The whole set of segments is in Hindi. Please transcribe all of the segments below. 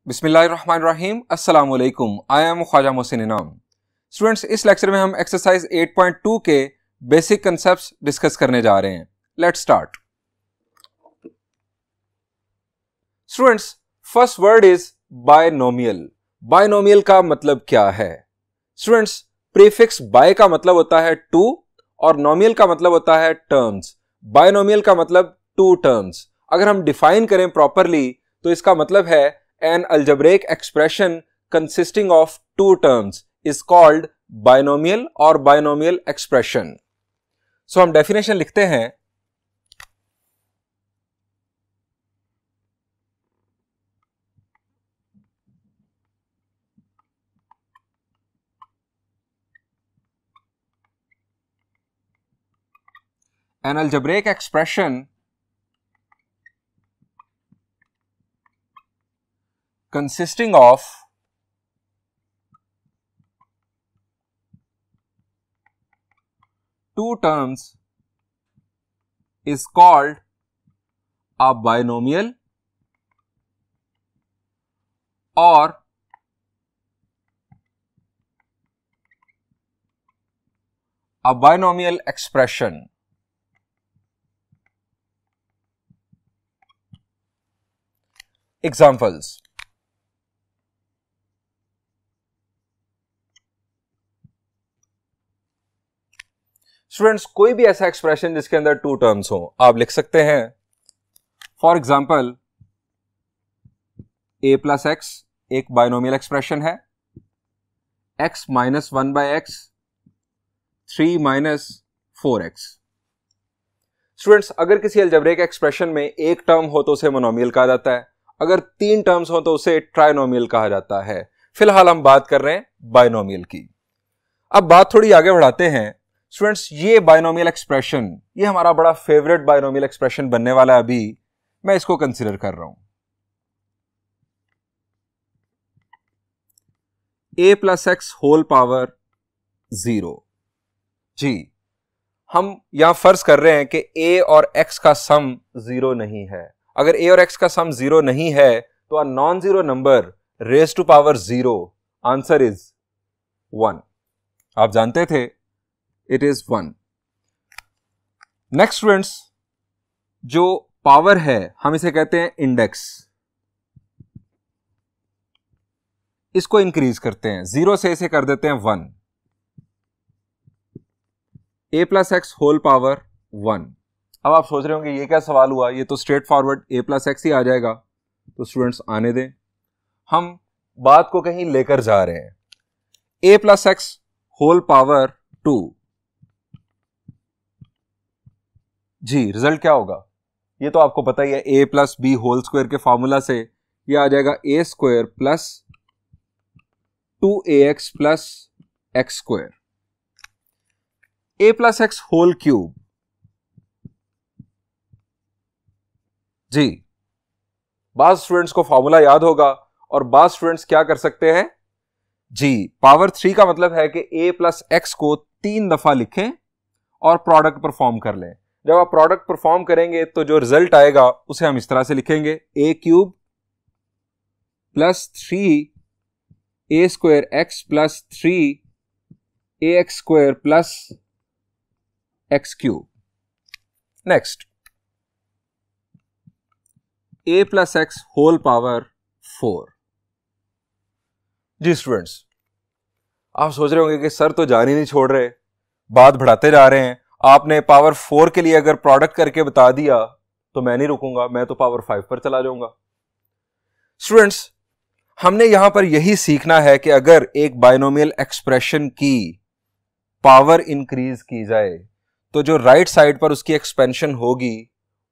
बिस्मिल्लाहिर्रहमानिर्रहीम अस्सलाम वालेकुम। आई एम ख्वाजा मोहसिन इनाम। स्टूडेंट्स, इस लेक्चर में हम एक्सरसाइज 8.2 के बेसिक कंसेप्ट्स डिस्कस करने जा रहे हैं। Let's start. Students, first word is binomial. Binomial का मतलब क्या है? स्टूडेंट्स, प्रीफिक्स बाय का मतलब होता है टू और नोमियल का मतलब होता है टर्म्स। बायनोमियल का मतलब टू टर्म्स। अगर हम डिफाइन करें प्रॉपरली तो इसका मतलब है an algebraic expression consisting of two terms is called binomial or binomial expression. So हम definition लिखते हैं। An algebraic expression consisting of two terms is called a binomial or a binomial expression. Examples. Students, कोई भी ऐसा एक्सप्रेशन जिसके अंदर टू टर्म्स हो आप लिख सकते हैं। For example, a plus x एक बायनोमियल एक्सप्रेशन है, x minus 1/x 3 minus 4x। Students, अगर किसी अलजेब्रिक एक्सप्रेशन में एक टर्म हो तो उसे मोनोमियल कहा जाता है, अगर तीन टर्म्स हो तो उसे ट्राइनोमियल कहा जाता है। फिलहाल हम बात कर रहे हैं बायनोमियल की। अब बात थोड़ी आगे बढ़ाते हैं। स्टूडेंट्स, ये बायनोमियल एक्सप्रेशन, ये हमारा बड़ा फेवरेट बायनोमियल एक्सप्रेशन बनने वाला है। अभी मैं इसको कंसीडर कर रहा हूं। a plus x whole power 0। जी, हम यहां फर्ज कर रहे हैं कि a और x का सम 0 नहीं है। अगर a और x का सम 0 नहीं है तो a non zero number raise to power 0 answer is 1। आप जानते थे, इट इज 1। नेक्स्ट स्टूडेंट्स, जो पावर है हम इसे कहते हैं इंडेक्स। इसको इंक्रीज करते हैं, 0 से इसे कर देते हैं 1। a plus x whole power 1। अब आप सोच रहे होंगे ये क्या सवाल हुआ, ये तो straightforward a plus x ही आ जाएगा। तो स्टूडेंट्स आने दें, हम बात को कहीं लेकर जा रहे हैं। a plus x whole power 2। जी, रिजल्ट क्या होगा ये तो आपको पता ही है। a plus b whole square के फॉर्मूला से ये आ जाएगा a square plus 2ax plus x square. a plus x whole cube. जी, बाज स्टूडेंट्स को फॉर्मूला याद होगा और बाज स्टूडेंट्स क्या कर सकते हैं जी, पावर 3 का मतलब है कि a प्लस एक्स को 3 दफा लिखें और प्रोडक्ट परफॉर्म कर लें। जब आप प्रोडक्ट परफॉर्म करेंगे तो जो रिजल्ट आएगा उसे हम इस तरह से लिखेंगे, a cube plus 3a square x plus 3ax square plus x cube. Next, a plus x whole power 4। जी स्टूडेंट्स, आप सोच रहे होंगे कि सर तो जान ही नहीं छोड़ रहे, बात बढ़ाते जा रहे हैं। आपने पावर 4 के लिए अगर प्रोडक्ट करके बता दिया तो मैं नहीं रुकूंगा, मैं तो पावर 5 पर चला जाऊंगा। स्टूडेंट्स, हमने यहां पर यही सीखना है कि अगर एक बायनोमियल एक्सप्रेशन की पावर इंक्रीज की जाए तो जो राइट साइड पर उसकी एक्सपेंशन होगी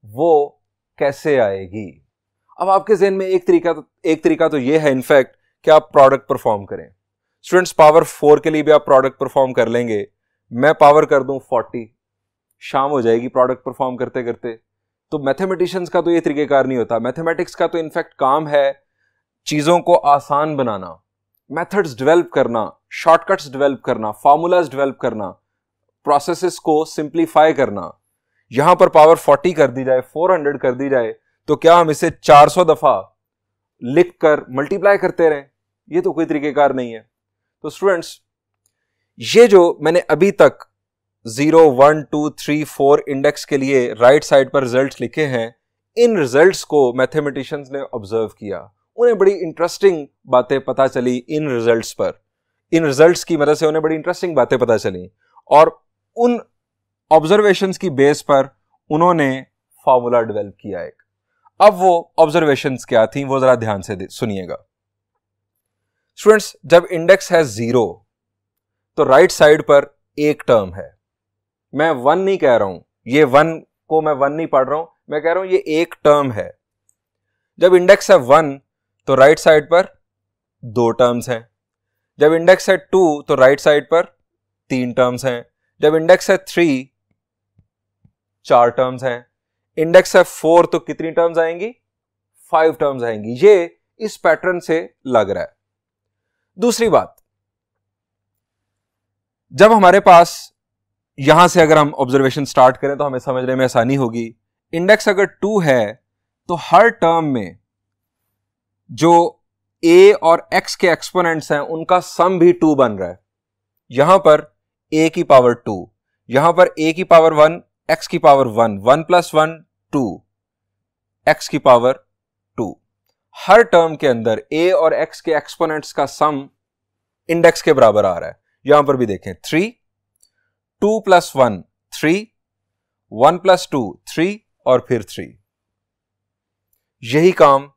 वो कैसे आएगी। अब आपके ज़हन में एक तरीका तो यह है इनफैक्ट कि आप प्रोडक्ट परफॉर्म करें। स्टूडेंट्स, पावर 4 के लिए भी आप प्रोडक्ट परफॉर्म कर लेंगे। मैं पावर कर दूं 40, शाम हो जाएगी प्रोडक्ट परफॉर्म करते करते। तो मैथमेटिशियंस का तो ये तरीकेकार नहीं होता। मैथमेटिक्स का तो इनफैक्ट काम है चीजों को आसान बनाना, मेथड्स डेवलप करना, शॉर्टकट्स डेवलप करना, फार्मूलाज डेवलप करना, प्रोसेसेस को सिंप्लीफाई करना। यहां पर पावर 40 कर दी जाए, 400 कर दी जाए तो क्या हम इसे 400 दफा लिख कर मल्टीप्लाई करते रहें, ये तो कोई तरीकेकार नहीं है। तो स्टूडेंट्स, ये जो मैंने अभी तक 0, 1, 2, 3, 4 इंडेक्स के लिए राइट साइड पर रिजल्ट्स लिखे हैं, इन रिजल्ट्स को मैथमेटिशियंस ने ऑब्जर्व किया, उन्हें बड़ी इंटरेस्टिंग बातें पता चली इन रिजल्ट्स पर, इन रिजल्ट्स की मदद से उन्हें बड़ी इंटरेस्टिंग बातें पता चली, और उन ऑब्जर्वेशंस की बेस पर उन्होंने फॉर्मूला डेवलप किया एक। अब वो ऑब्जर्वेशंस क्या थी वो जरा ध्यान से सुनिएगा। स्टूडेंट्स, जब इंडेक्स है 0 तो राइट साइड पर एक टर्म है। मैं 1 नहीं कह रहा हूं, ये 1 को मैं 1 नहीं पढ़ रहा हूं, मैं कह रहा हूं ये एक टर्म है। जब इंडेक्स है 1 तो राइट साइड पर 2 टर्म्स हैं। जब इंडेक्स है 2 तो राइट साइड पर 3 टर्म्स हैं। जब इंडेक्स है 3 4 टर्म्स हैं। इंडेक्स है 4 तो कितनी टर्म्स आएंगी? 5 टर्म्स आएंगी। ये इस पैटर्न से लग रहा है। दूसरी बात, जब हमारे पास यहां से अगर ऑब्जर्वेशन स्टार्ट करें तो हमें समझने में आसानी होगी। इंडेक्स अगर 2 है तो हर टर्म में जो a और x के एक्सपोनेंट्स हैं उनका सम भी 2 बन रहा है। यहां पर a की पावर 2, यहां पर a की पावर 1, x की पावर 1, 1 + 1 2, x की पावर 2। हर टर्म के अंदर a और x के एक्सपोनेंट्स का सम इंडेक्स के बराबर आ रहा है। यहां पर भी देखें 3, 2 + 1 3, 1 + 2 3 और फिर 3। यही काम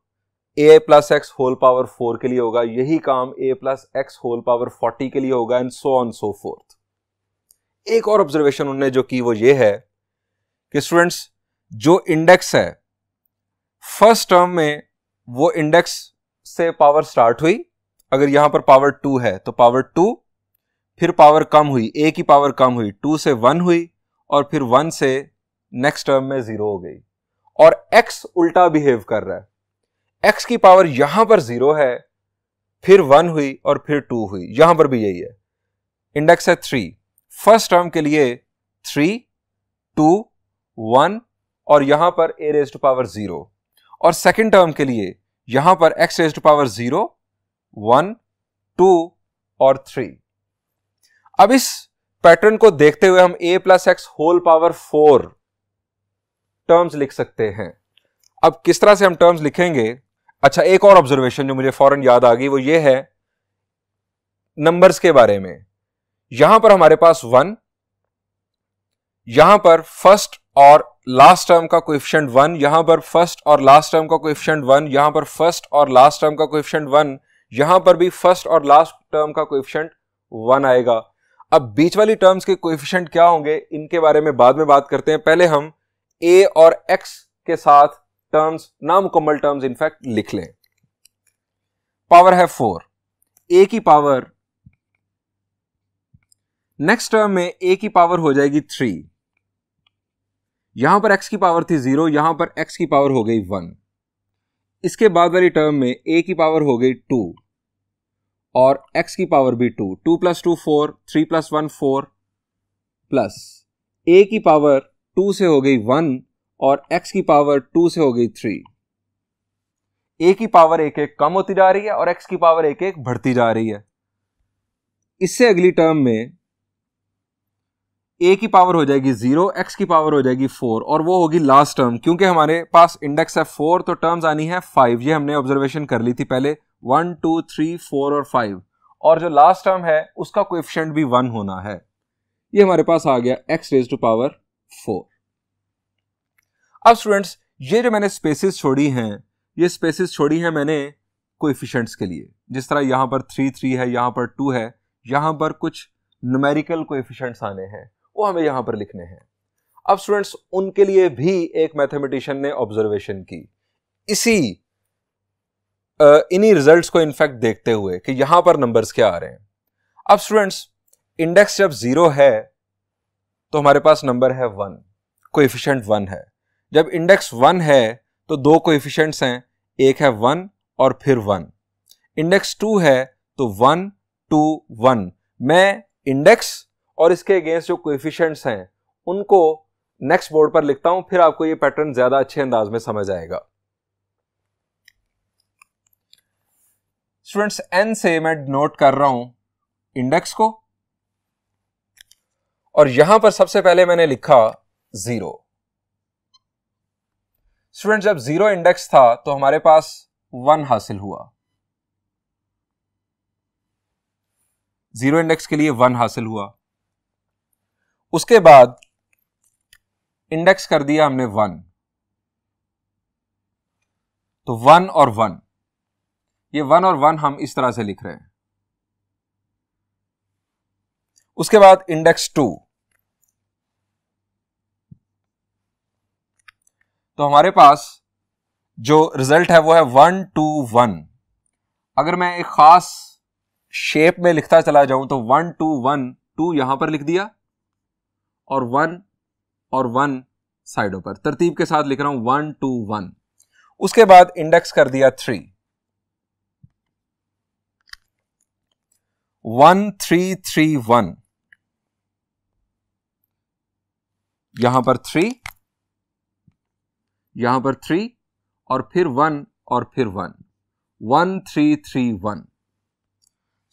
a + x होल पावर 4 के लिए होगा, यही काम a + x होल पावर 40 के लिए होगा, and so on so fourth. एक और ऑब्जर्वेशन उन्होंने जो की वो ये है कि स्टूडेंट्स, जो इंडेक्स है फर्स्ट टर्म में वो इंडेक्स से पावर स्टार्ट हुई, अगर यहां पर पावर 2 है तो पावर 2, फिर पावर कम हुई, a की पावर कम हुई, 2 से 1 हुई, और फिर 1 से नेक्स्ट टर्म में 0 हो गई। और x उल्टा बिहेव कर रहा है, x की पावर यहां पर 0 है, फिर 1 हुई और फिर 2 हुई। यहां पर भी यही है। इंडेक्स है 3, फर्स्ट टर्म के लिए 3, 2, 1 और यहां पर a⁻0, और सेकंड टर्म के लिए यहां पर x⁻0, 1, 2 और 3। अब इस पैटर्न को देखते हुए हम a + x whole power 4 terms लिख सकते हैं। अब किस तरह से हम टर्म्स लिखेंगे? अच्छा, एक और ऑब्जर्वेशन जो मुझे फौरन याद आ गई वो ये है नंबर्स के बारे में। यहां पर हमारे पास 1, यहां पर फर्स्ट और लास्ट टर्म का कोएफिशिएंट 1, यहां पर फर्स्ट और लास्ट टर्म का कोएफिशिएंट 1, यहां पर फर्स्ट और लास्ट टर्म का कोएफिशिएंट 1, यहां पर भी फर्स्ट और लास्ट टर्म का कोएफिशिएंट 1 आएगा। अब बीच वाली टर्म्स के कोएफिशिएंट क्या होंगे इनके बारे में बाद में बात करते हैं। पहले हम a और x के साथ टर्म्स, नामुकम्मल टर्म्स इनफैक्ट लिख लें। पावर है 4, a की पावर, नेक्स्ट टर्म में a की पावर हो जाएगी 3, यहां पर x की पावर थी 0, यहां पर x की पावर हो गई 1। इसके बाद वाली टर्म में a की पावर हो गई 2 और x की पावर भी 2, 2 + 2 4, 3 + 1 4, प्लस a की पावर 2 से हो गई 1 और x की पावर 2 से हो गई 3। a की पावर एक एक कम होती जा रही है और x की पावर एक एक बढ़ती जा रही है। इससे अगली टर्म में a की पावर हो जाएगी 0, x की पावर हो जाएगी 4 और वो होगी लास्ट टर्म। क्योंकि हमारे पास इंडेक्स है 4 तो टर्म्स आनी है 5। ये हमने ऑब्जर्वेशन कर ली थी पहले, 1 2 3 4 और 5, और जो लास्ट टर्म है उसका कोएफिशिएंट भी 1 होना है। ये हमारे पास आ गया x⁻4। अब स्टूडेंट्स, ये जो मैंने स्पेसेस छोड़ी हैं, ये स्पेसेस छोड़ी हैं मैंने कोएफिशिएंट्स के लिए। जिस तरह यहां पर 3 3 है, यहां पर 2 है, यहां पर कुछ न्यूमेरिकल कोएफिशिएंट्स आने हैं, वो हमें यहां पर लिखने हैं। अब स्टूडेंट्स, उनके लिए भी एक मैथमेटिशियन ने ऑब्जर्वेशन की, इन्हीं रिजल्ट्स को इनफैक्ट देखते हुए कि यहां पर नंबर्स क्या आ रहे हैं। अब स्टूडेंट्स, इंडेक्स जब 0 है तो हमारे पास नंबर है 1, कोएफिशिएंट 1 है। जब इंडेक्स 1 है तो 2 कोएफिशिएंट्स हैं, एक है 1 और फिर 1। इंडेक्स 2 है तो 1 2 1। मैं इंडेक्स और इसके अगेंस्ट जो कोएफिशिएंट्स हैं उनको नेक्स्ट बोर्ड पर लिखता हूं, फिर आपको ये पैटर्न ज्यादा अच्छे अंदाज में समझ आएगा। स्टूडेंट्स n से मैं डिनोट कर रहा हूं इंडेक्स को, और यहां पर सबसे पहले मैंने लिखा 0। स्टूडेंट जब 0 इंडेक्स था तो हमारे पास 1 हासिल हुआ, 0 इंडेक्स के लिए 1 हासिल हुआ। उसके बाद इंडेक्स कर दिया हमने 1, तो 1 और 1, ये 1 और 1 हम इस तरह से लिख रहे हैं। उसके बाद इंडेक्स 2, तो हमारे पास जो रिजल्ट है वो है 1 2 1। अगर मैं एक खास शेप में लिखता चला जाऊं तो 1 2 1, 2 यहां पर लिख दिया और 1 साइडों पर तरतीब के साथ लिख रहा हूं 1 2 1। उसके बाद इंडेक्स कर दिया 3, 1 3 3 1, यहां पर 3, यहां पर 3 और फिर 1 और फिर 1, 1 3 3 1।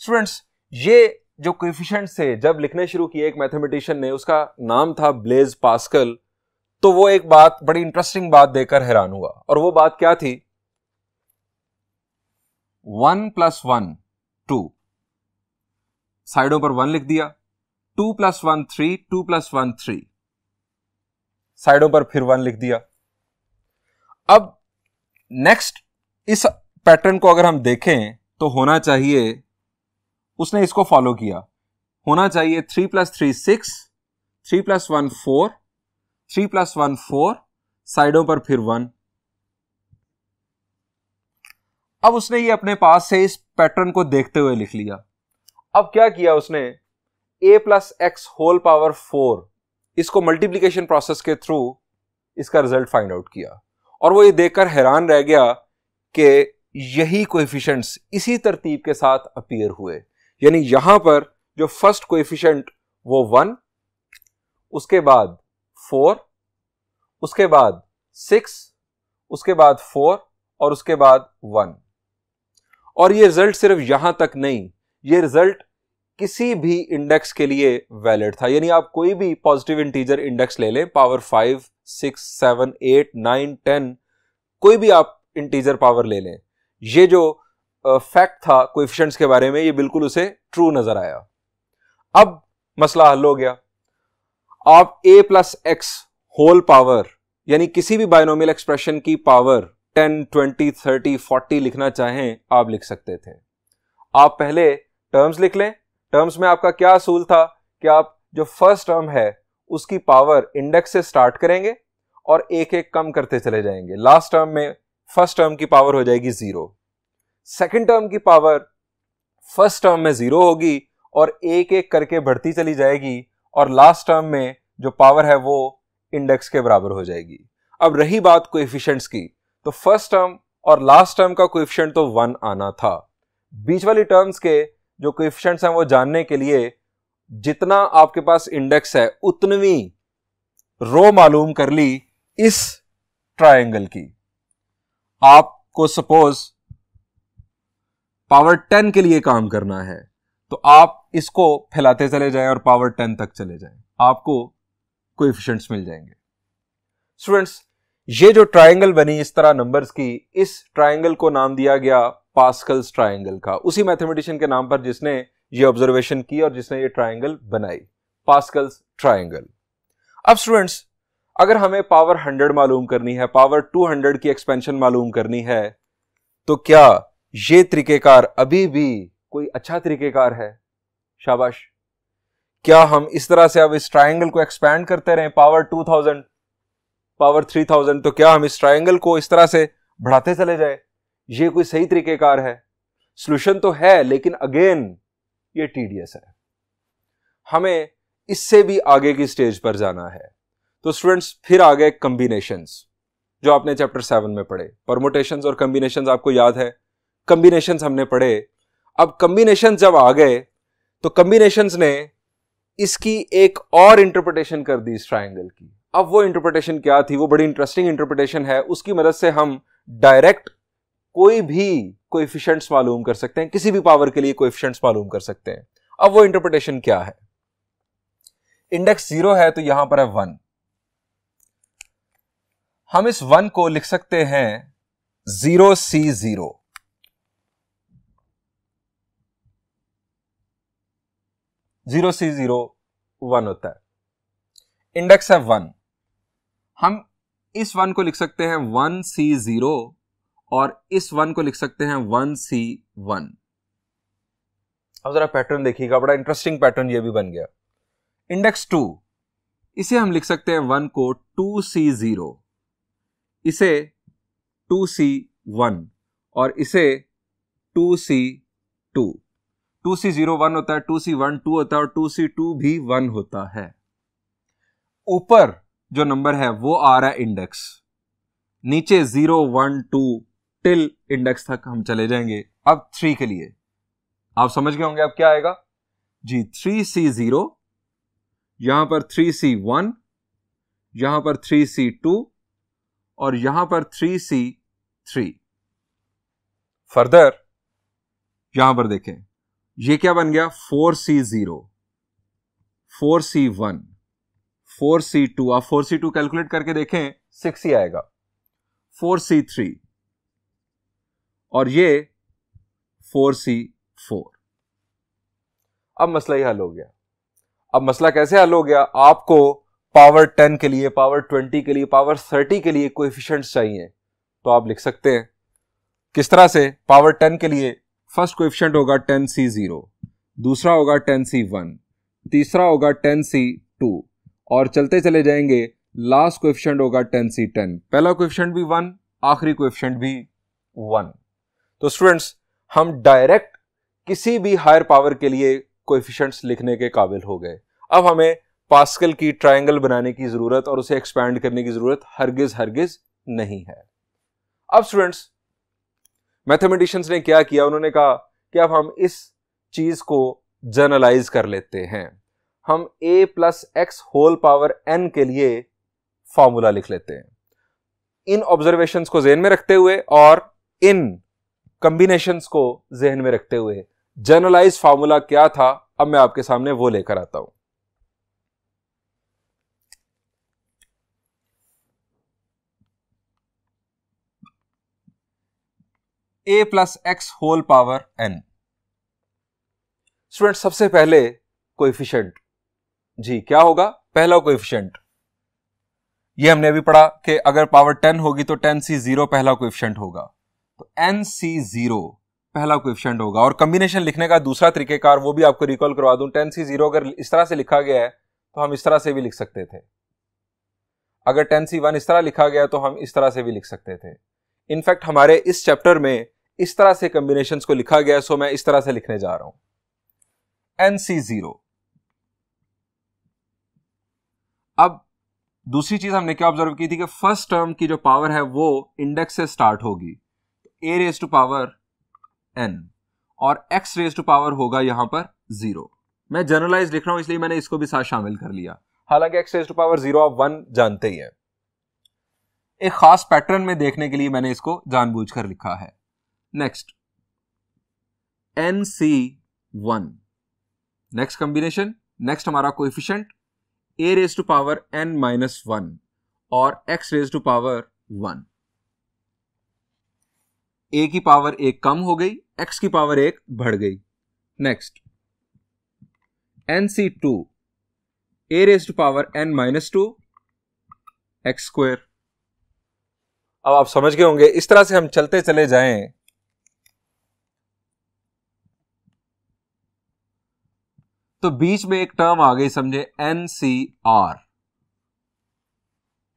स्टूडेंट्स ये जो कोएफिशिएंट्स थे जब लिखने शुरू किए एक मैथमेटिशियन ने, उसका नाम था ब्लेज पास्कल, तो वो एक बात, बड़ी इंटरेस्टिंग बात देकर हैरान हुआ। और वो बात क्या थी? 1 + 1 2, साइडों पर 1 लिख दिया, 2 + 1 3, 2 + 1 3, साइडों पर फिर 1 लिख दिया। अब नेक्स्ट इस पैटर्न को अगर हम देखें तो होना चाहिए, उसने इसको फॉलो किया, होना चाहिए 3 + 3 6, 3 + 1 4, 3 + 1 4, साइडों पर फिर 1। अब उसने ये अपने पास से इस पैटर्न को देखते हुए लिख लिया। अब क्या किया उसने? a + x होल पावर 4, इसको मल्टीप्लिकेशन प्रोसेस के थ्रू इसका रिजल्ट फाइंड आउट किया, और वो ये देखकर हैरान रह गया कि यही कोएफिशिएंट्स इसी तरतीब के साथ अपीयर हुए। यानी यहां पर जो फर्स्ट कोएफिशिएंट वो 1, उसके बाद 4, उसके बाद 6, उसके बाद 4 और उसके बाद 1। और ये रिजल्ट सिर्फ यहां तक नहीं, ये रिजल्ट किसी भी इंडेक्स के लिए वैलिड था। यानी आप कोई भी पॉजिटिव इंटीजर इंडेक्स ले लें, पावर 5 6 7 8 9 10, कोई भी आप इंटीजर पावर ले लें, ये जो फैक्ट था कोएफिशिएंट्स के बारे में, ये बिल्कुल उसे ट्रू नजर आया। अब मसला हल हो गया। आप a + x होल पावर, यानी किसी भी बाइनोमियल एक्सप्रेशन की पावर 10 20 30 40 लिखना चाहें आप लिख सकते थे। आप पहले टर्म्स लिख लें। टर्म्स में आपका क्या असूल था कि आप जो फर्स्ट टर्म है उसकी पावर इंडेक्स से स्टार्ट करेंगे और एक एक कम करते चले जाएंगे। लास्ट टर्म में फर्स्ट टर्म की पावर हो जाएगी 0, सेकंड टर्म की पावर फर्स्ट टर्म में 0 होगी और एक एक करके बढ़ती चली जाएगी, और लास्ट टर्म में जो पावर है वो इंडेक्स के बराबर हो जाएगी। अब रही बात कोएफिशिएंट्स की, तो फर्स्ट टर्म और लास्ट टर्म का कोएफिशिएंट तो 1 आना था। बीच वाली टर्म्स के जो कोएफिशिएंट्स हैं वो जानने के लिए जितना आपके पास इंडेक्स है उतनी रो मालूम कर ली इस ट्रायंगल की। आपको सपोज पावर 10 के लिए काम करना है तो आप इसको फैलाते चले जाएं और पावर 10 तक चले जाएं, आपको कोएफिशिएंट्स मिल जाएंगे। स्टूडेंट्स ये जो ट्रायंगल बनी इस तरह नंबर्स की, इस ट्रायंगल को नाम दिया गया पास्कल्स ट्रायंगल का, उसी मैथमेटिशियन के नाम पर जिसने ये ऑब्जर्वेशन की और जिसने ये ट्रायंगल बनाई, पास्कल्स ट्रायंगल। अब स्टूडेंट्स अगर हमें पावर 100 मालूम करनी है, पावर 200 की एक्सपेंशन मालूम करनी है, तो क्या ये तरीकेकार अभी भी कोई अच्छा तरीकेकार है? शाबाश। क्या हम इस तरह से अब इस ट्रायंगल को एक्सपैंड करते रहें, पावर 2000, पावर 3000, तो क्या हम इस ट्रायंगल को इस तरह से बढ़ाते चले जाए? ये कोई सही तरीकेकार है? सॉल्यूशन तो है, लेकिन अगेन ये टीडियस है, हमें इससे भी आगे की स्टेज पर जाना है। तो स्टूडेंट्स फिर आ गए कॉम्बिनेशंस, जो आपने चैप्टर 7 में पढ़े। परमुटेशंस और कॉम्बिनेशंस आपको याद है, कॉम्बिनेशंस हमने पढ़े। अब कॉम्बिनेशंस जब आ गए तो कॉम्बिनेशंस ने इसकी एक और इंटरप्रिटेशन कर दी इस ट्रायंगल की। अब वो इंटरप्रिटेशन क्या थी? वो बड़ी इंटरेस्टिंग इंटरप्रिटेशन है, उसकी मदद से हम डायरेक्ट कोई भी कोएफिशिएंट्स मालूम कर सकते हैं, किसी भी पावर के लिए कोएफिशिएंट्स मालूम कर सकते हैं। अब वो इंटरप्रिटेशन क्या है? इंडेक्स 0 है तो यहां पर है 1। हम इस 1 को लिख सकते हैं 0C0। जीरो सी जीरो 1 होता है। इंडेक्स है 1। हम इस 1 को लिख सकते हैं 1C0 और इस 1 को लिख सकते हैं 1C1। अब जरा पैटर्न देखिएगा, बड़ा इंटरेस्टिंग पैटर्न ये भी बन गया। इंडेक्स 2, इसे हम लिख सकते हैं 1 को 2C0, इसे 2C1 और इसे 2C2। 2C0 1 होता है, 2C1 2 होता है और 2C2 भी 1 होता है। ऊपर जो नंबर है वो आ रहा है इंडेक्स, नीचे 0 1 2 टिल इंडेक्स तक हम चले जाएंगे। अब 3 के लिए आप समझ गए होंगे अब क्या आएगा जी। 3C0, यहां पर 3C1, यहां पर 3C2 और यहां पर 3C3। फर्दर यहां पर देखें, ये क्या बन गया 4C0, 4C1, 4C2। आप 4C2 कैलकुलेट करके देखें 6 ही आएगा। 4C3 और ये 4C4। अब मसला ही हल हो गया। अब मसला कैसे हल हो गया? आपको पावर 10 के लिए, पावर 20 के लिए, पावर 30 के लिए कोएफिशिएंट्स चाहिए, तो आप लिख सकते हैं किस तरह से। पावर 10 के लिए फर्स्ट कोएफिशिएंट होगा 10C0, दूसरा होगा 10C1, तीसरा होगा 10C2 और चलते चले जाएंगे। लास्ट कोएफिशिएंट होगा 10C10। पहला कोएफिशिएंट भी 1, आखिरी कोएफिशिएंट भी 1। तो स्टूडेंट्स, हम डायरेक्ट किसी भी हायर पावर के लिए कोएफिशिएंट्स लिखने के काबिल हो गए। अब हमें पास्कल की ट्रायंगल बनाने की जरूरत और उसे एक्सपैंड करने की जरूरत हरगिज नहीं है। अब स्टूडेंट्स, मैथमेटिशियंस ने क्या किया, उन्होंने कहा कि अब हम इस चीज को जनरलाइज कर लेते हैं। हम a plus x whole power n के लिए फॉर्मूला लिख लेते हैं। इन ऑब्जर्वेशंस को जहन में रखते हुए और इन कॉम्बिनेशंस को जहन में रखते हुए जनरलाइज फॉर्मूला क्या था, अब मैं आपके सामने वो लेकर आता हूं। a plus x whole power n। Student, सबसे पहले कोएफिशिएंट जी क्या होगा? पहला कोएफिशिएंट, ये हमने अभी पढ़ा कि अगर पावर 10 होगी तो 10C0 पहला कोएफिशिएंट होगा, तो nC0 पहला कोएफिशिएंट होगा। और कॉम्बिनेशन लिखने का दूसरा तरीकेकार वो भी आपको रिकॉल करवा दूं। 10C0 अगर इस तरह से लिखा गया है तो हम इस तरह से भी लिख सकते थे। अगर 10C1 इस तरह लिखा गया तो हम इस तरह से भी लिख सकते थे। इनफैक्ट हमारे इस चैप्टर में इस तरह से कॉम्बिनेशंस को लिखा गया है, सो मैं इस तरह से लिखने जा रहा हूं nC0। अब दूसरी चीज हमने क्या ऑब्जर्व की थी कि फर्स्ट टर्म की जो पावर है वो इंडेक्स से स्टार्ट होगी, a raise to power n और x रेज टू पावर होगा यहां पर 0। मैं जनरलाइज लिख रहा हूं इसलिए मैंने इसको भी साथ शामिल कर लिया, हालांकि x रेज टू पावर 0 आप 1 जानते ही हैं। एक खास पैटर्न में देखने के लिए मैंने इसको जानबूझकर लिखा है। Next nC1, next combination, next हमारा coefficient a raise to power n minus 1 और x raise to power 1। a की पावर 1 कम हो गई, x की पावर 1 बढ़ गई। Next nC2, a raise to power n minus 2 x square. अब आप समझ गए होंगे, इस तरह से हम चलते चले जाएं तो बीच में एक टर्म आ गई, समझे NCR।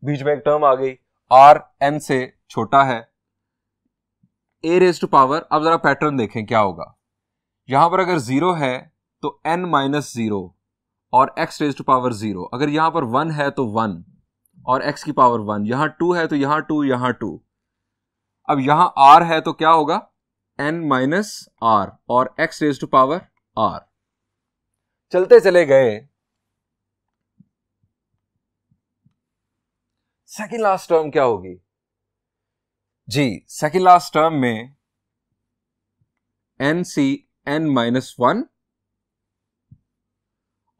बीच में एक टर्म आ गई, R n से छोटा है, a रेज टू पावर। अब जरा पैटर्न देखें क्या होगा। यहां पर अगर 0 है तो n माइनस 0 और x रेज टू पावर 0। अगर यहां पर 1 है तो 1 और x की पावर 1। यहां 2 है तो यहां 2, यहां 2। अब यहां r है तो क्या होगा n माइनस r और x raise to power r। चलते चले गए, सेकेंड लास्ट टर्म क्या होगी? जी सेकेंड लास्ट टर्म में n(n-1)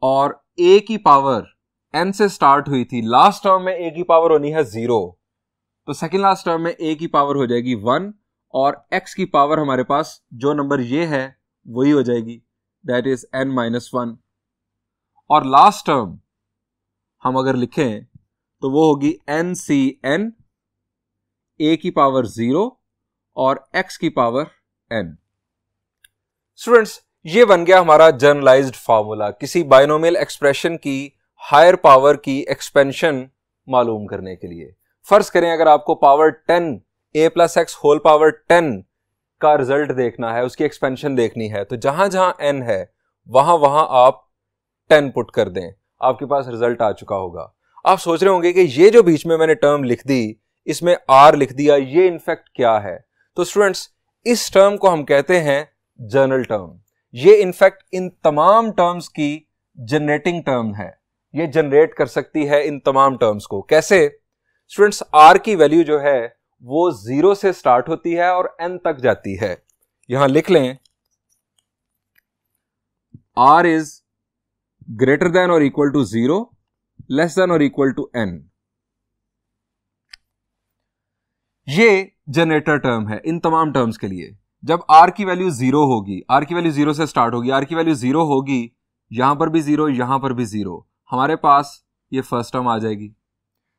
और a की पावर n से स्टार्ट हुई थी, लास्ट टर्म में a की पावर होनी है 0, तो सेकेंड लास्ट टर्म में a की पावर हो जाएगी 1 और x की पावर हमारे पास जो नंबर ये है वही हो जाएगी, दैट इज n-1। और लास्ट टर्म हम अगर लिखें तो वो होगी n(n), a की पावर 0 और x की पावर n। स्टूडेंट्स, ये बन गया हमारा जनरलाइज्ड फार्मूला किसी बाइनोमियल एक्सप्रेशन की हायर पावर की एक्सपेंशन मालूम करने के लिए। फर्ज करें अगर आपको power 10 a + x whole power 10 का रिजल्ट देखना है, उसकी एक्सपेंशन देखनी है, तो जहां जहां n है वहां वहां आप 10 पुट कर दें, आपके पास रिजल्ट आ चुका होगा। आप सोच रहे होंगे कि ये जो बीच में मैंने टर्म लिख दी, इसमें r लिख दिया, ये इनफैक्ट क्या है? तो स्टूडेंट्स, इस टर्म को हम कहते हैं जनरल टर्म। ये इनफैक्ट इन तमाम टर्म्स की जनरेटिंग टर्म है, ये जनरेट कर सकती है इन तमाम टर्म्स को। कैसे? स्टूडेंट्स, r की वैल्यू जो है वो 0 से स्टार्ट होती है और n तक जाती है। यहां लिख लें r इज ग्रेटर देन और इक्वल टू 0, लेस देन और इक्वल टू n। ये जनरेटर टर्म है इन तमाम टर्म्स के लिए। जब r की वैल्यू 0 होगी, r की वैल्यू 0 से स्टार्ट होगी, r की वैल्यू 0 होगी, यहां पर भी 0, यहां पर भी 0, हमारे पास ये फर्स्ट टर्म आ जाएगी।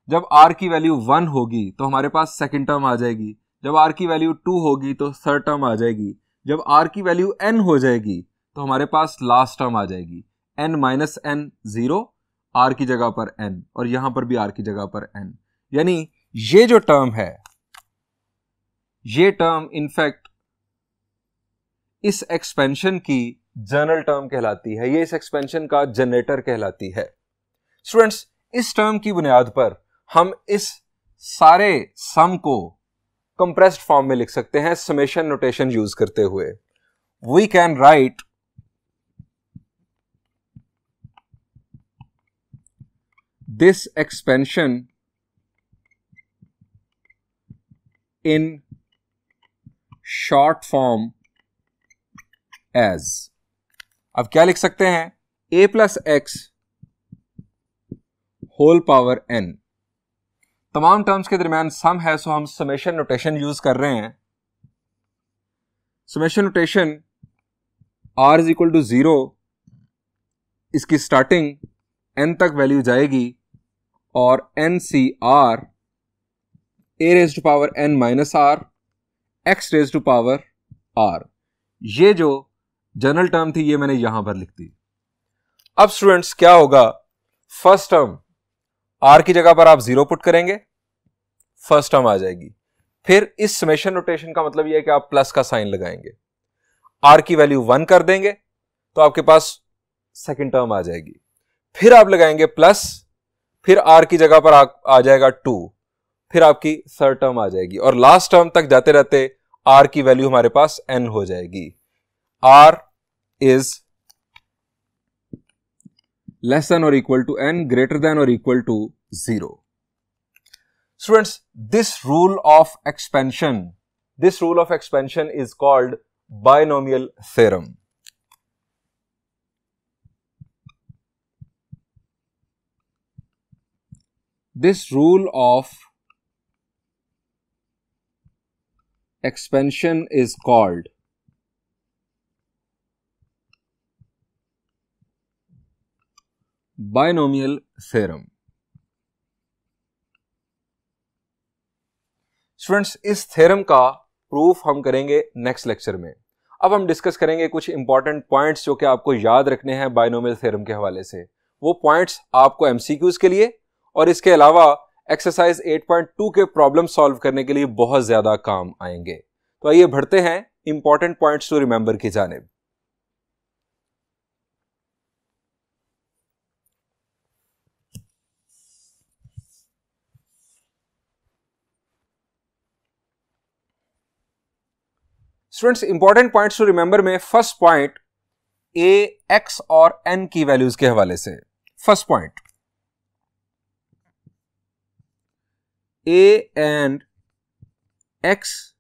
जब r की वैल्यू 1 होगी तो हमारे पास सेकंड टर्म आ जाएगी। जब r की वैल्यू 2 होगी तो थर्ड टर्म आ जाएगी। जब r की वैल्यू n हो जाएगी तो हमारे पास लास्ट टर्म आ जाएगी, n-n 0, r की जगह पर n, और यहां पर भी r की जगह पर n। यानी ये जो टर्म है, ये टर्म इनफैक्ट इस एक्सपेंशन की जनरल टर्म कहलाती है, ये इस एक्सपेंशन का जनरेटर कहलाती है। स्टूडेंट्स, इस टर्म की बुनियाद पर हम इस सारे सम को कंप्रेस्ड फॉर्म में लिख सकते हैं समेशन नोटेशन यूज करते हुए। We can write this expansion in short form as, अब क्या लिख सकते हैं, a + x whole power n। तमाम टर्म्स के दरमियान सम है, सो हम समेशन नोटेशन यूज कर रहे हैं। Summation notation r is equal to 0, इसकी स्टार्टिंग n तक वैल्यू जाएगी और NCR a raise to power n-r x raise to power r। ये जो जनरल टर्म थी ये मैंने यहां पर लिख दी। अब स्टूडेंट्स क्या होगा, फर्स्ट टर्म r की जगह पर आप 0 पुट करेंगे, फर्स्ट टर्म आ जाएगी। फिर इस समेशन नोटेशन का मतलब यह है कि आप प्लस का साइन लगाएंगे, r की वैल्यू 1 कर देंगे तो आपके पास सेकंड टर्म आ जाएगी। फिर आप लगाएंगे प्लस, फिर r की जगह पर आ जाएगा 2, फिर आपकी थर्ड टर्म आ जाएगी, और लास्ट टर्म तक जाते रहते r की वैल्यू हमारे पास n हो जाएगी। r is less than or equal to n, greater than or equal to 0. Students, this rule of expansion is called binomial theorem. This rule of expansion is called binomial theorem. Students, इस थ्योरम का प्रूफ हम करेंगे नेक्स्ट लेक्चर में। अब हम डिस्कस करेंगे कुछ इंपॉर्टेंट पॉइंट्स जो कि आपको याद रखने हैं बायनोमियल थ्योरम के हवाले से। वो पॉइंट्स आपको एमसीक्यूज के लिए और इसके अलावा एक्सरसाइज 8.2 के प्रॉब्लम सॉल्व करने के लिए बहुत ज्यादा काम आएंगे। तो आइए बढ़ते हैं इंपॉर्टेंट पॉइंट्स टू रिमेंबर की जानिब। Students, important points to remember में फर्स्ट पॉइंट a, x और n की वैल्यूज के हवाले से। First point, a and x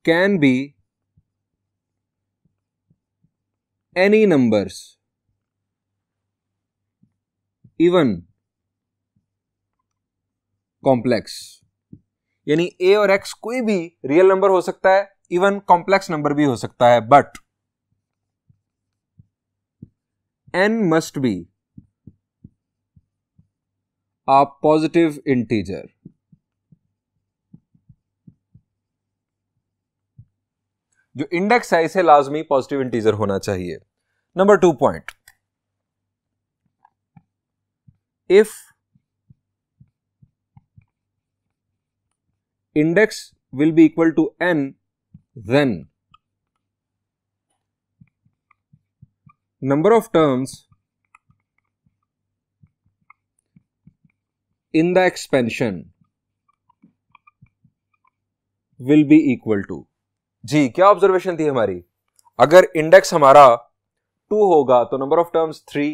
can be any numbers, even complex. यानी a और x कोई भी रियल नंबर हो सकता है, इवन कॉम्प्लेक्स नंबर भी हो सकता है, but n must be a positive integer. जो इंडेक्स है इसे लाजमी पॉजिटिव इंटीजर होना चाहिए. Number 2 point, if index will be equal to n, then number of terms in the expansion will be equal to. जी, क्या ऑब्जर्वेशन थी हमारी? अगर इंडेक्स हमारा 2 होगा तो नंबर ऑफ टर्म्स 3,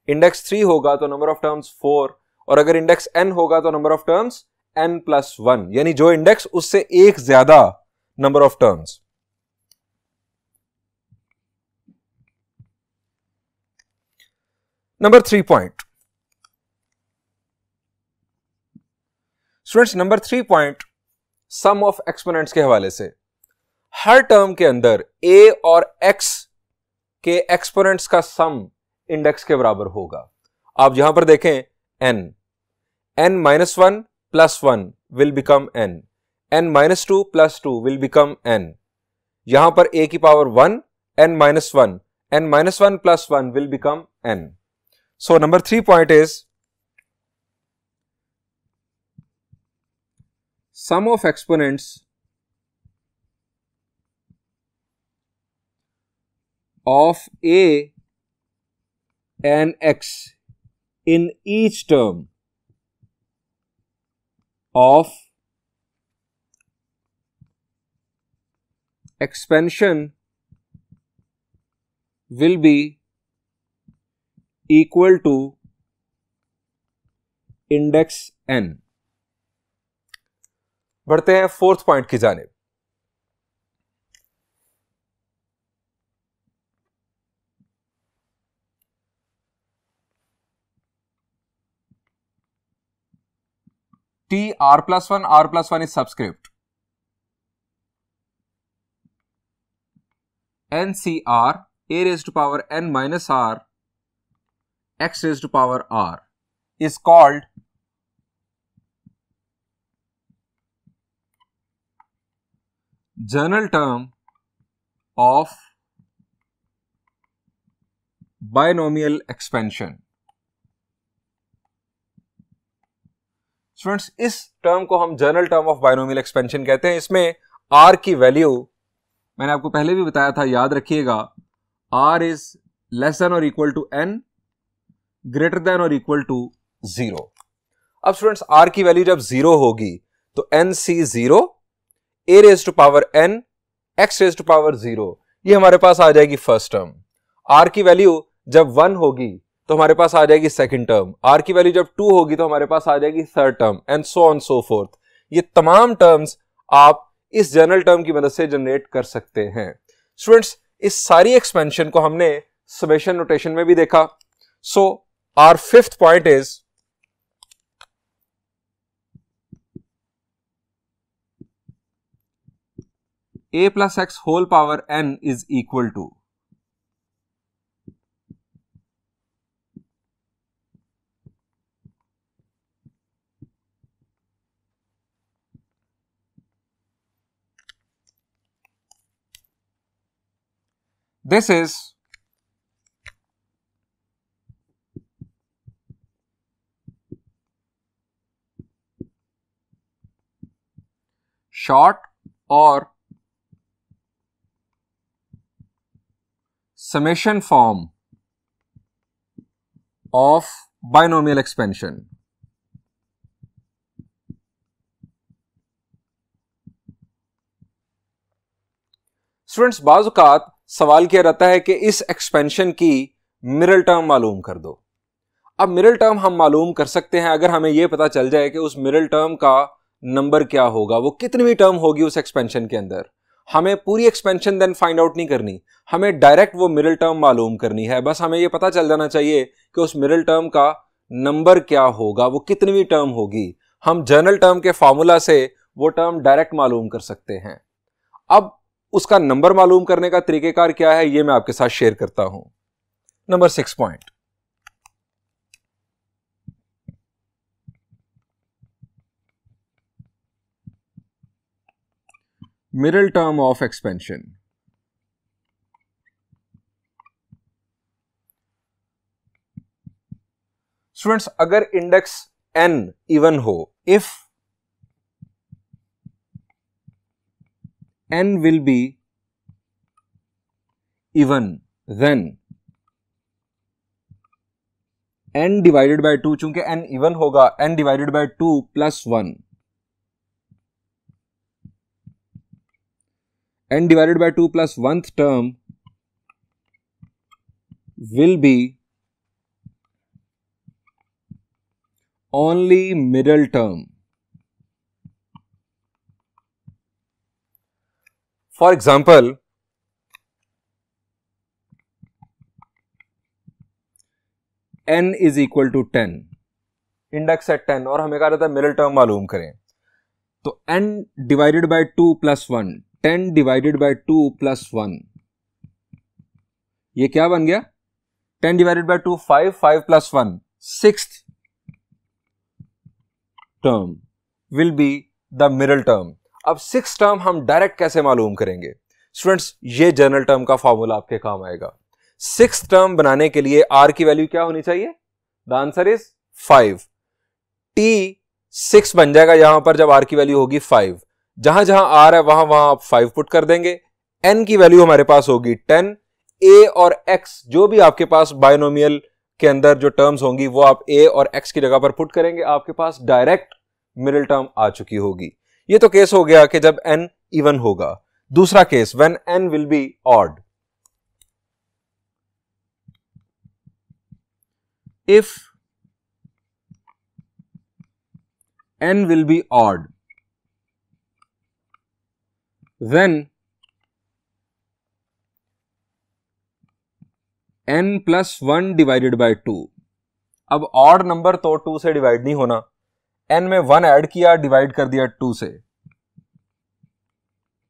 इंडेक्स 3 होगा तो नंबर ऑफ टर्म्स 4, और अगर इंडेक्स n होगा तो नंबर ऑफ टर्म्स n+1, यानी जो इंडेक्स उससे एक ज्यादा number of terms. Number 3 point, students number 3 point sum of exponents के हवाले से. हर टर्म के अंदर a और x के एक्सपोनेंट्स का सम इंडेक्स के बराबर होगा. आप यहां पर देखें n-1 plus 1 will become n, n-2 plus 2 will become n. यहां पर a की power 1, n-1, n-1 plus 1 will become n. So number 3 point is sum of exponents of a and x in each term of expansion will be equal to index n. बढ़ते हैं 4th पॉइंट की जानिब. T r+1 is subscript. NCR a raised to power n minus r x raised to power r is called general term of binomial expansion. Students इस टर्म को हम general term of binomial expansion कहते हैं. इसमें r की वैल्यू मैंने आपको पहले भी बताया था, याद रखिएगा, r इज लेस देन और equal to n, greater than और इक्वल टू 0. अब स्टूडेंट्स r की वैल्यू जब 0 होगी तो nc0 a raise to power n x raise to power 0, ये हमारे पास आ जाएगी फर्स्ट टर्म. r की वैल्यू जब 1 होगी तो हमारे पास आ जाएगी सेकंड टर्म. r की वैल्यू जब 2 होगी तो हमारे पास आ जाएगी third term, and so on so forth. ये तमाम टर्म्स आप इस जनरल टर्म की मदद से जनरेट कर सकते हैं. स्टूडेंट्स इस सारी एक्सपेंशन को हमने समेशन नोटेशन में भी देखा. So our 5th point is a plus x whole power n is equal to this is short or summation form of binomial expansion. Students बाज़ औक़ात सवाल किया रहता है कि इस एक्सपेंशन की मिरल टर्म मालूम कर दो. अब मिरल टर्म हम मालूम कर सकते हैं अगर हमें यह पता चल जाए कि उस मिरल टर्म का नंबर क्या होगा, वो कितनी टर्म होगी उस एक्सपेंशन के अंदर। हमें पूरी एक्सपेंशन देन फाइंड आउट नहीं करनी, हमें डायरेक्ट वो मिडिल टर्म मालूम करनी है। बस हमें ये पता चल जाना चाहिए कि उस मिडिल टर्म का नंबर क्या होगा, वो कितनी टर्म होगी। हम जनरल टर्म के फॉर्मूला से वो टर्म डायरेक्ट मालूम कर सकते हैं। अब उसका नंबर मालूम करने का तरीकेकार क्या है, ये मैं आपके साथ शेयर करता हूं। Number 6 point, middle term of expansion. Students, अगर इंडेक्स n इवन हो, if n will be even, then n divided by 2, चूंकि n इवन होगा, n divided by 2 plus 1, n divided by 2 plus 1th term will be only middle term. For example, n is equal to 10, index है 10 और हमें कहा रहता है मिडिल टर्म मालूम करें। तो n divided by 2 plus 1, 10 divided by 2 plus 1, ये क्या बन गया? 10 divided by 2 5, 5 plus 1 6th term will be the middle term. अब 6th टर्म हम डायरेक्ट कैसे मालूम करेंगे? स्टूडेंट्स, ये जनरल टर्म का फॉर्मूला आपके काम आएगा। 6th टर्म बनाने के लिए r की वैल्यू क्या होनी चाहिए? The answer is 5। t 6 बन जाएगा यहां पर जब r की वैल्यू होगी 5। जहां जहां r है वहां वहां आप 5 पुट कर देंगे। n की वैल्यू हमारे पास होगी 10। a और x जो भी आपके पास बायनोमियल के अंदर जो टर्म्स होंगी वो आप a और x की जगह पर पुट करेंगे, आपके पास डायरेक्ट मिडिल टर्म आ चुकी होगी। ये तो केस हो गया कि जब n इवन होगा। दूसरा case, when n will be odd. If n will be odd, then n plus 1 divided by 2। अब ऑड नंबर तो 2 से डिवाइड नहीं होना, n में 1 ऐड किया, डिवाइड कर दिया 2 से,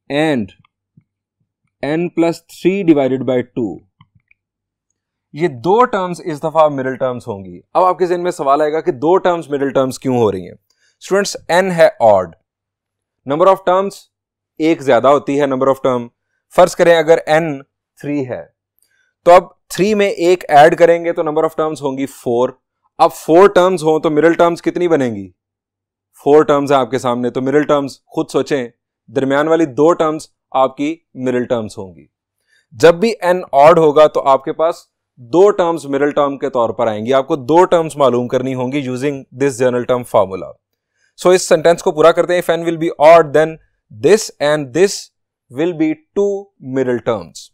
and n plus 3 divided by 2। ये दो टर्म्स इस दफा मिडिल टर्म्स होंगी। अब आपके ज़हन में सवाल आएगा कि दो टर्म्स मिडिल टर्म्स क्यों हो रही हैं? स्टूडेंट्स, n है ऑड, नंबर ऑफ टर्म्स एक ज्यादा होती है नंबर ऑफ टर्म। फर्ज करें अगर n 3 है तो अब 3 में एक ऐड करेंगे तो नंबर ऑफ टर्म्स होंगी 4। अब 4 टर्म्स हो तो मिडिल टर्म्स कितनी बनेंगी? 4 टर्म्स है आपके सामने, तो मिडिल टर्म्स खुद सोचें, दरमियान वाली दो टर्म्स आपकी मिडिल टर्म्स होंगी। जब भी n ऑड होगा तो आपके पास दो टर्म्स मिडिल टर्म के तौर पर आएंगी। आपको दो टर्म्स मालूम करनी होंगी using this general term formula. So इस सेंटेंस को पूरा करते हैं। If n will be odd then this and this will be two middle terms.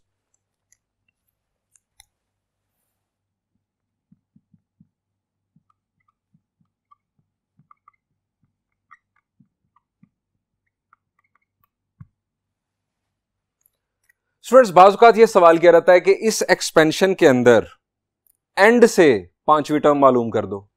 Students, बाज़ औक़ात ये सवाल किया रहता है कि इस एक्सपेंशन के अंदर एंड से पांचवी टर्म मालूम कर दो।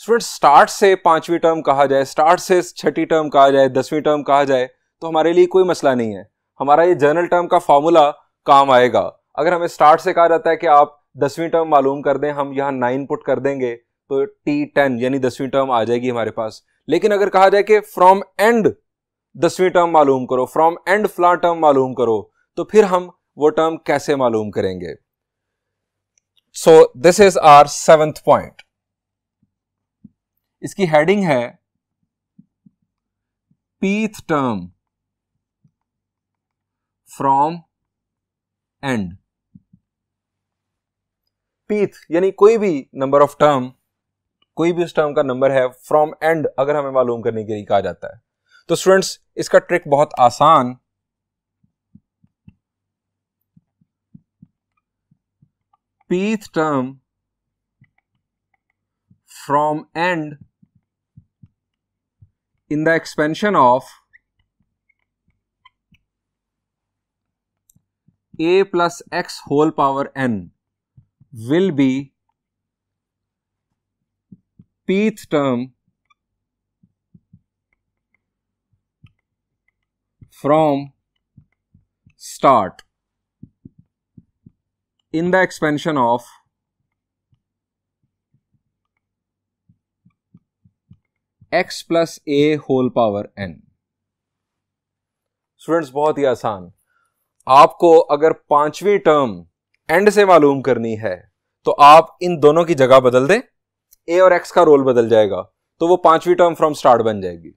स्टूडेंट्स, स्टार्ट से पांचवी टर्म कहा जाए, स्टार्ट से छठी टर्म कहा जाए, 10वीं टर्म कहा जाए, तो हमारे लिए कोई मसला नहीं है। हमारा ये जनरल टर्म का फॉर्मूला काम आएगा। अगर हमें स्टार्ट से कहा जाता है कि आप 10वीं टर्म मालूम कर दें, हम यहां 9 पुट कर देंगे तो T10 यानी 10वीं टर्म आ जाएगी हमारे पास। लेकिन अगर कहा जाए कि फ्रॉम एंड 10वीं टर्म मालूम करो, फ्रॉम एंड फ्ला टर्म मालूम करो, तो फिर हम वो टर्म कैसे मालूम करेंगे? So this is our 7th point. इसकी हेडिंग है pth term from end. pth यानी कोई भी नंबर ऑफ टर्म, कोई भी उस टर्म का नंबर है फ्रॉम एंड अगर हमें मालूम करने के लिए कहा जाता है। तो स्टूडेंट्स, इसका ट्रिक बहुत आसान। pth term from end in the expansion of a plus x whole power n will be pth term from start in the expansion of x plus a whole power n। Students बहुत ही आसान, आपको अगर पांचवी टर्म एंड से मालूम करनी है तो आप इन दोनों की जगह बदल दें, ए और एक्स का रोल बदल जाएगा तो वो पांचवी टर्म फ्रॉम स्टार्ट बन जाएगी।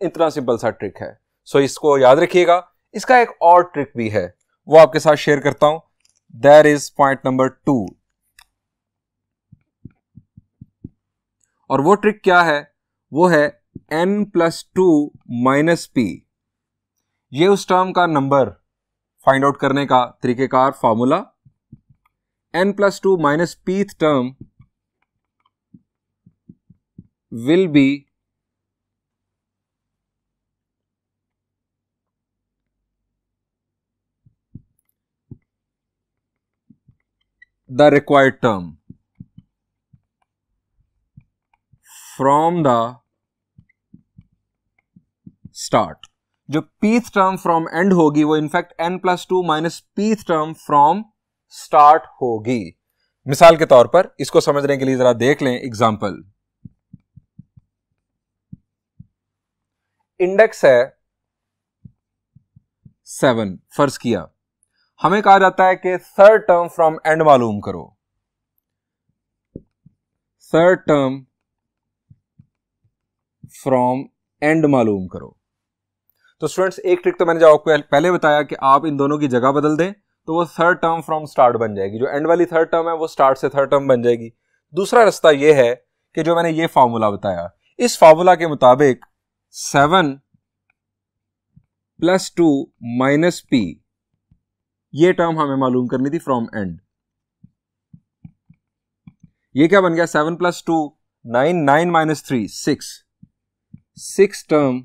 इतना सिंपल सा ट्रिक है। सो इसको याद रखिएगा। इसका एक और ट्रिक भी है, वो आपके साथ शेयर करता हूं। That is point number 2। और वो ट्रिक क्या है? वो है n+2 माइनस पी। ये उस टर्म का नंबर फाइंड आउट करने का तरीकेकार formula. n+2 minus pth term will be the required term from the start। जो pth term from end होगी वो in fact n+2 minus pth term from start होगी। मिसाल के तौर पर इसको समझने के लिए जरा देख लें एग्जाम्पल। इंडेक्स है 7, फर्ज किया। हमें कहा जाता है कि थर्ड टर्म फ्रॉम एंड मालूम करो। थर्ड टर्म फ्रॉम एंड मालूम करो। तो स्टूडेंट्स एक ट्रिक तो मैंने जो आपको पहले बताया कि आप इन दोनों की जगह बदल दें तो वो थर्ड टर्म फ्रॉम स्टार्ट बन जाएगी। जो एंड वाली थर्ड टर्म है वो स्टार्ट से थर्ड टर्म बन जाएगी। दूसरा रास्ता ये है कि जो मैंने ये फॉर्मूला बताया, इस फॉर्मूला के मुताबिक 7 + 2 माइनस पी, ये टर्म हमें मालूम करनी थी फ्रॉम एंड। ये क्या बन गया? 7 + 2 9, 9 - 3 6 टर्म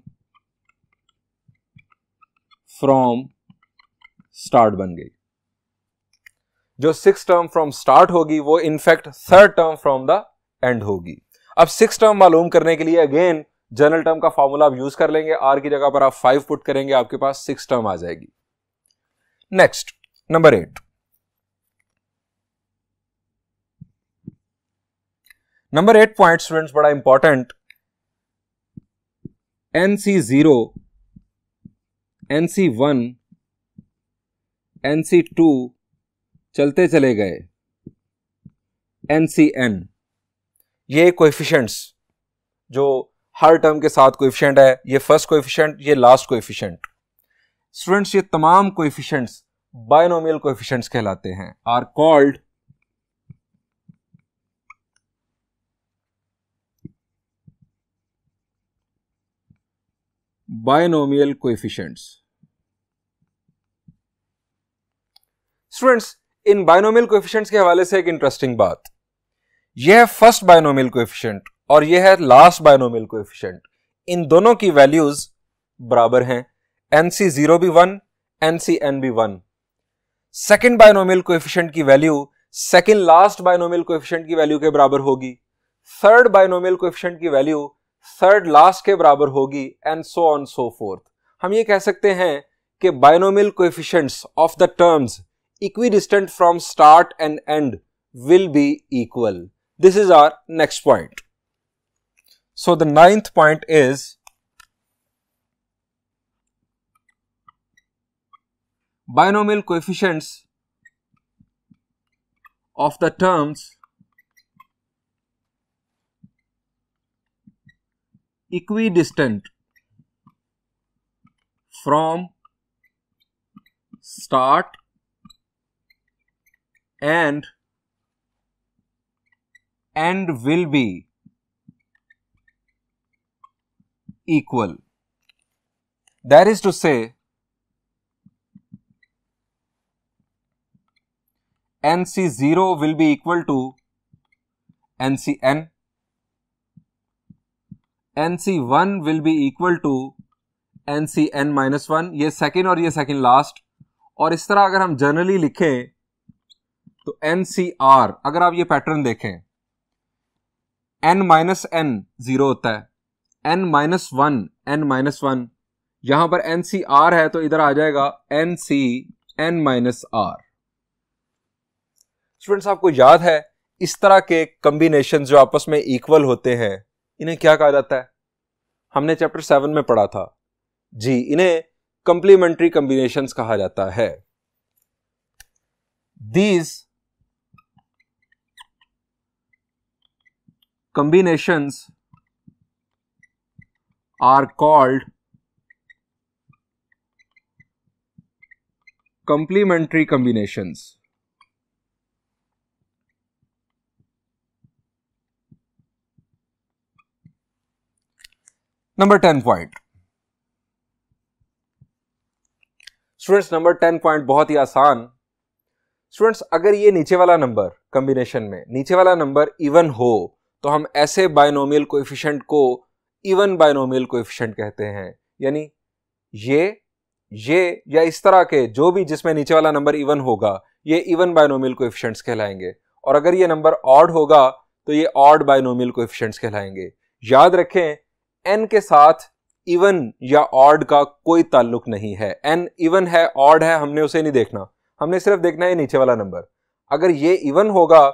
फ्रॉम स्टार्ट बन गई। जो 6 टर्म फ्रॉम स्टार्ट होगी वो in fact third term from the end होगी। अब 6 टर्म मालूम करने के लिए अगेन जनरल टर्म का फॉर्मूला आप यूज कर लेंगे। आर की जगह पर आप 5 पुट करेंगे, आपके पास 6 टर्म आ जाएगी। Next number 8। Number 8 point students बड़ा इंपॉर्टेंट। NC0, NC1, NC2 चलते चले गए, NCN। ये कोएफिशिएंट्स जो हर टर्म के साथ कोएफिशिएंट है, ये फर्स्ट कोएफिशिएंट, ये लास्ट कोएफिशिएंट। स्टूडेंट्स ये तमाम कोएफिशिएंट्स बायनोमियल कोएफिशिएंट्स कहलाते हैं, are called binomial coefficients. Students इन बायनोमियल कोएफिशिएंट्स के हवाले से एक इंटरेस्टिंग बात, यह है फर्स्ट बायनोमियल कोएफिशिएंट और यह है लास्ट बायनोमियल कोएफिशिएंट। इन दोनों की वैल्यूज बराबर हैं। NC0 भी 1, NCN भी 1। सेकंड बायनोमियल कोएफिशिएंट की value second last binomial coefficient की वैल्यू के बराबर होगी। थर्ड बायनोमियल कोएफिशिएंट की वैल्यू थर्ड लास्ट के बराबर होगी, and so on so fourth. हम ये कह सकते हैं कि binomial coefficients of the terms equidistant from start and and will be equal. This is our next point. So the 9th point is binomial coefficients of the terms equidistant from start and will be equal. That is to say, NC0 will be equal to NCN, NC1 will be equal to NCn-1, ये सेकेंड और ये सेकेंड लास्ट। और इस तरह अगर हम जनरली लिखें तो NCR, अगर आप ये पैटर्न देखें, n-n 0 होता है, n-1 n-1, यहां पर NCR है तो इधर आ जाएगा NCn-R। स्टूडेंट्स, आपको याद है इस तरह के कॉम्बिनेशन जो आपस में इक्वल होते हैं इन्हें क्या कहा जाता है? हमने चैप्टर 7 में पढ़ा था जी, इन्हें कंप्लीमेंट्री कॉम्बिनेशंस कहा जाता है। These combinations are called complementary combinations. Number 10 point. Students, number 10 point बहुत ही आसान। स्टूडेंट्स, अगर ये नीचे वाला नंबर कॉम्बिनेशन में नीचे वाला नंबर इवन हो तो हम ऐसे बायनोमियल कोएफिशिएंट को इवन बायनोमियल कोएफिशिएंट कहते हैं। यानी ये या इस तरह के जो भी जिसमें नीचे वाला नंबर इवन होगा ये इवन बायनोमियल कोएफिशिएंट्स कहलाएंगे, और अगर ये नंबर ऑड होगा तो ये ऑड बायनोमियल कोएफिशिएंट्स कहलाएंगे। याद रखें, n के साथ इवन या ऑड का कोई ताल्लुक नहीं है। n इवन है ऑड है हमने उसे नहीं देखना, हमने सिर्फ देखना है नीचे वाला नंबर। अगर ये इवन होगा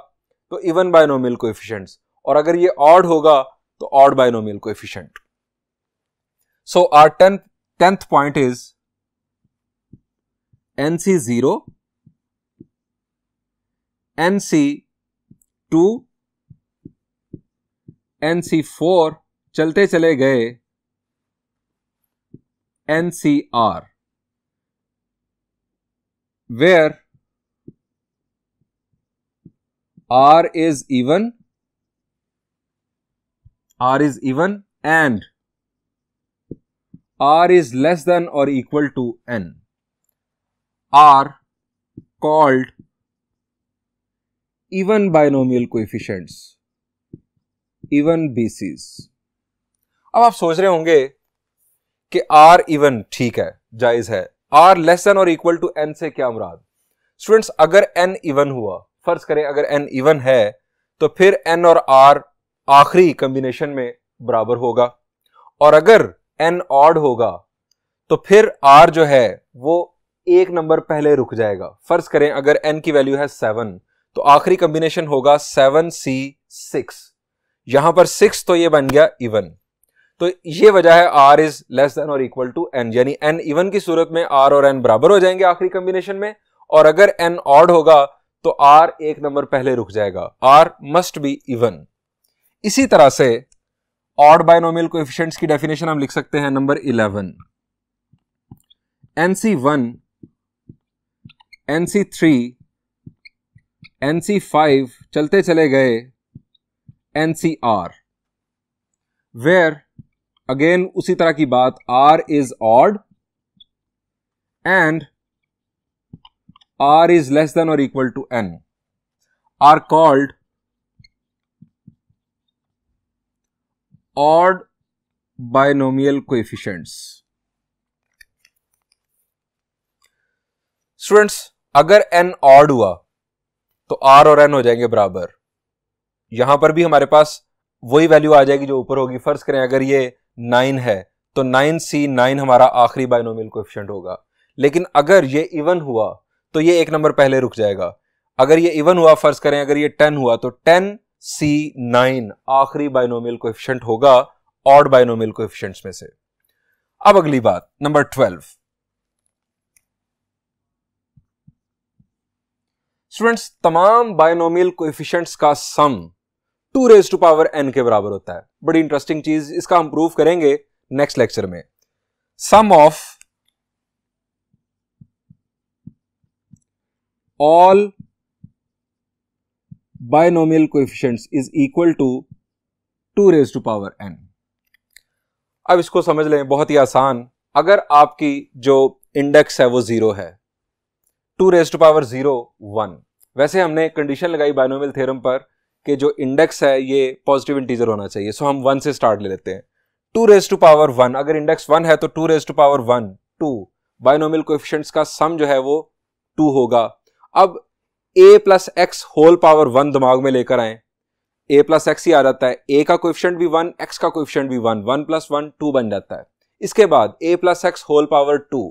तो इवन बायनोमियल कोएफिशिएंट्स, और अगर ये ऑड होगा तो odd binomial coefficient. So our 10th point is NC0, NC2, NC4 चलते चले गए NCR, where R is even and R is less than or equal to n, are called even binomial coefficients, even BCs। अब आप सोच रहे होंगे कि R इवन ठीक है, जायज है, R लेस देन और इक्वल टू n से क्या मुराद? स्टूडेंट्स, अगर n इवन हुआ, फर्ज करें अगर n इवन है तो फिर n और R आखिरी कॉम्बिनेशन में बराबर होगा, और अगर n ऑड होगा तो फिर R जो है वो एक नंबर पहले रुक जाएगा। फर्ज करें अगर n की वैल्यू है 7 तो आखिरी कॉम्बिनेशन होगा 7C6, यहां पर 6 तो ये बन गया इवन। तो ये वजह है R इज लेस देन और इक्वल टू n, यानी n इवन की सूरत में R और n बराबर हो जाएंगे आखिरी कॉम्बिनेशन में, और अगर n ऑड होगा तो R एक नंबर पहले रुक जाएगा। R must be even. इसी तरह से ऑड बायनोमियल कोएफिशिएंट्स की डेफिनेशन हम लिख सकते हैं नंबर 11, NC1, NC3, NC5 चलते चले गए NCR, where अगेन उसी तरह की बात, R is odd and R is less than or equal to n, are called odd binomial coefficients। Students, अगर n ऑड हुआ तो R और n हो जाएंगे बराबर। यहां पर भी हमारे पास वही वैल्यू आ जाएगी जो ऊपर होगी। फर्ज करें अगर ये 9 है तो 9C9 हमारा आखिरी बायनोमियल कोएफिशिएंट होगा, लेकिन अगर ये इवन हुआ तो ये एक नंबर पहले रुक जाएगा। अगर ये इवन हुआ, फर्ज करें अगर ये 10 हुआ तो 10C9 आखिरी बायनोमियल कोएफिशिएंट होगा ऑड बायनोमियल कोएफिशिएंट्स में से। अब अगली बात नंबर 12। स्टूडेंट्स, तमाम बायनोमियल कोएफिशिएंट्स का सम 2 रेज़ टू पावर n के बराबर होता है। बड़ी इंटरेस्टिंग चीज, इसका हम प्रूव करेंगे नेक्स्ट लेक्चर में। Sum of all binomial coefficients is equal to 2 raise to power n। अब इसको समझ लें, बहुत ही आसान। अगर आपकी जो इंडेक्स है वो 0 है, 2 रेज़ टू पावर 0 1। वैसे हमने कंडीशन लगाई बायनोमियल थ्योरम पर कि जो इंडेक्स है ये पॉजिटिव इंटीजर होना चाहिए, सो हम 1 से स्टार्ट ले लेते हैं। 2 रेज टू पावर 1, अगर इंडेक्स 1 है तो 2 raise to power 1 2, binomial coefficients का सम जो है वो 2 होगा। अब a plus x whole power 1 दिमाग में लेकर आए, a प्लस एक्स ही आ जाता है, a का कोएफिशिएंट भी 1, x का कोएफिशिएंट भी 1, 1 प्लस 1 2 बन जाता है। इसके बाद a plus x whole power 2,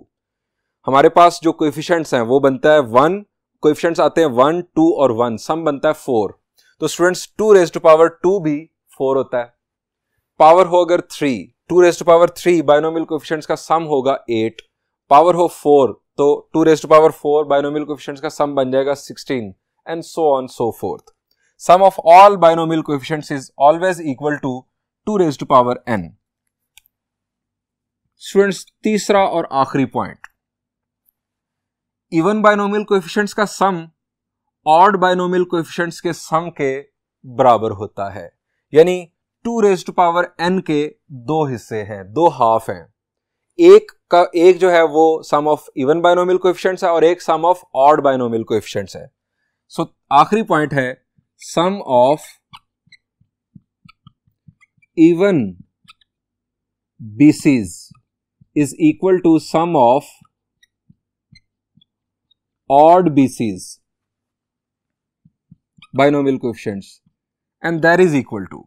हमारे पास जो कोएफिशिएंट्स हैं वो बनता है 1, कोएफिशिएंट्स आते हैं 1 2 और 1, सम बनता है 4। तो स्टूडेंट्स 2 रेज टू पावर 2 भी 4 होता है। पावर हो अगर 3, 2 raise to power 3 binomial coefficients का सम होगा 8, पावर हो 4 तो 2 raise to power 4 binomial coefficients का सम बन जाएगा 16 and so on so forth. Sum of all binomial coefficients is always equal to 2 raise to power n। Students तीसरा और आखिरी पॉइंट, इवन बाइनोमियल कोएफिशिएंट्स का सम ऑड बाइनोमियल कोएफिशिएंट्स के सम के बराबर होता है, यानी 2 रेज टू पावर n के दो हिस्से हैं, दो हाफ हैं। एक जो है वो sum of even binomial coefficients है और एक sum of odd binomial coefficients है। सो आखिरी पॉइंट है sum of even BCs is equal to sum of odd BCs binomial coefficients and that is equal to,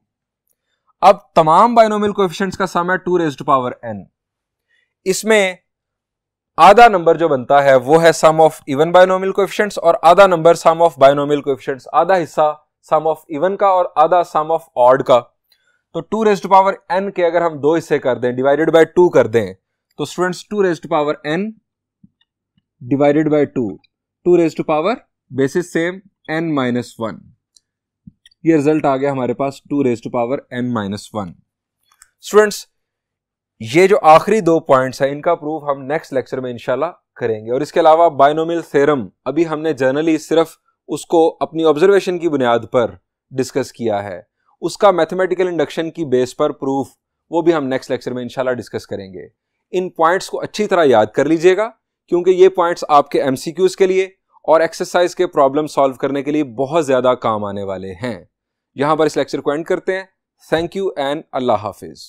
अब तमाम बाइनोमियल कोएफिशिएंट्स का सम है 2 रेज टू पावर n। इसमें आधा नंबर जो बनता है वो है sum of even binomial coefficients और आधा number sum of binomial coefficients, आधा हिस्सा सम ऑफ इवन का और आधा सम ऑफ ऑड का। तो 2 रेज टू पावर n के अगर हम दो हिस्से कर दें, डिवाइडेड बाय 2 कर दें, तो students 2 raise to power n divided by 2 raise to power basis same n minus 1, ये रिजल्ट आ गया हमारे पास 2 raise to power n minus 1। Students ये जो आखिरी दो पॉइंट्स हैं इनका प्रूफ हम नेक्स्ट लेक्चर में इंशाल्लाह करेंगे। और इसके अलावा बाइनोमियल थ्योरम अभी हमने जनरली सिर्फ उसको अपनी ऑब्जर्वेशन की बुनियाद पर डिस्कस किया है, उसका मैथमेटिकल इंडक्शन की बेस पर प्रूफ वो भी हम नेक्स्ट लेक्चर में इंशाल्लाह डिस्कस करेंगे। इन पॉइंट्स को अच्छी तरह याद कर लीजिएगा क्योंकि ये पॉइंट्स आपके एमसीक्यूज के लिए और एक्सरसाइज के प्रॉब्लम सॉल्व करने के लिए बहुत ज्यादा काम आने वाले हैं। यहां पर इस लेक्चर को एंड करते हैं। Thank you and Allah Hafiz.